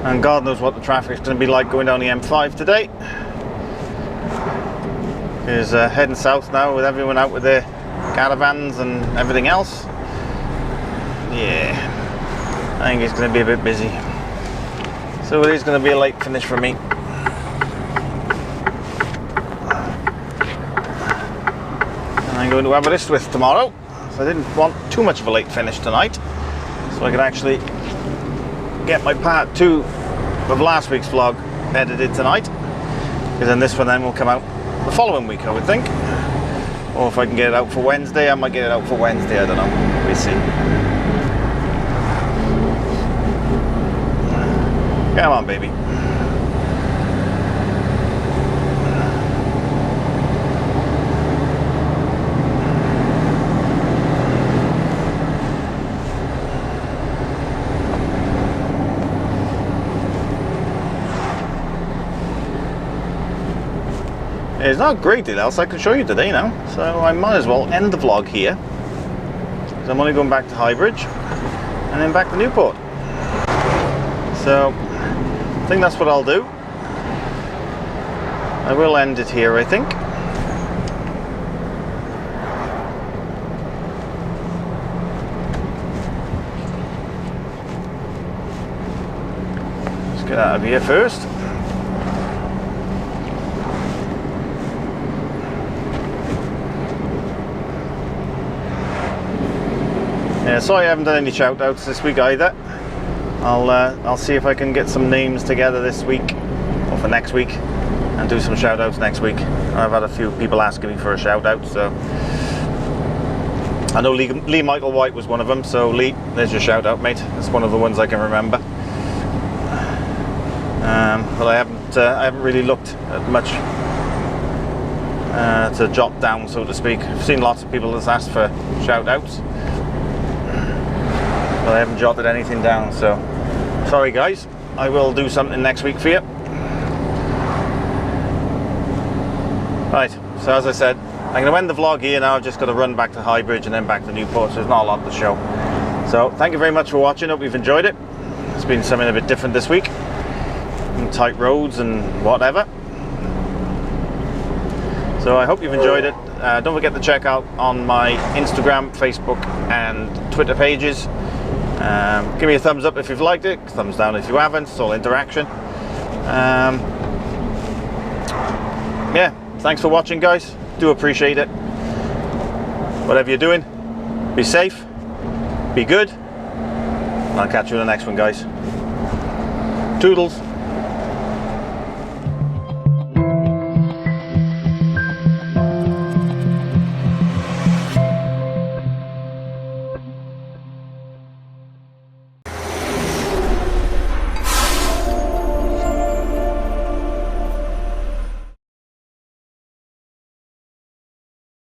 And God knows what the traffic's going to be like going down the M5 today. Is heading south now with everyone out with their caravans and everything else. Yeah, I think it's going to be a bit busy. So it is going to be a late finish for me. And I'm going to Aberystwyth tomorrow, so I didn't want too much of a late finish tonight, so I could actually get my part 2 of last week's vlog edited tonight, because then this one then will come out the following week, I would think. Or if I can get it out for Wednesday, I might get it out for Wednesday, I don't know, we'll see. Come on, baby. There's not a great deal else I can show you today now, so I might as well end the vlog here, because I'm only going back to Highbridge and then back to Newport. So I think that's what I'll do. I will end it here, I think. Let's get out of here first. Yeah, sorry I haven't done any shout outs this week either. I'll see if I can get some names together this week or for next week and do some shout outs next week. I've had a few people asking me for a shout out, so I know Lee Michael White was one of them, so Lee, there's your shout out, mate. That's one of the ones I can remember. But I haven't really looked at much to jot down, so to speak. I've seen lots of people that's asked for shout outs, but I haven't jotted anything down, so sorry guys. I will do something next week for you. Right, so as I said, I'm going to end the vlog here now. I've just got to run back to Highbridge and then back to Newport, so there's not a lot to show. So thank you very much for watching. Hope you've enjoyed it. It's been something a bit different this week, tight roads and whatever. So I hope you've enjoyed it. Don't forget to check out on my Instagram, Facebook and Twitter pages. Give me a thumbs up if you've liked it, thumbs down if you haven't. It's all interaction. Yeah, thanks for watching, guys. Do appreciate it. Whatever you're doing, be safe, be good. I'll catch you in the next one, guys. Toodles.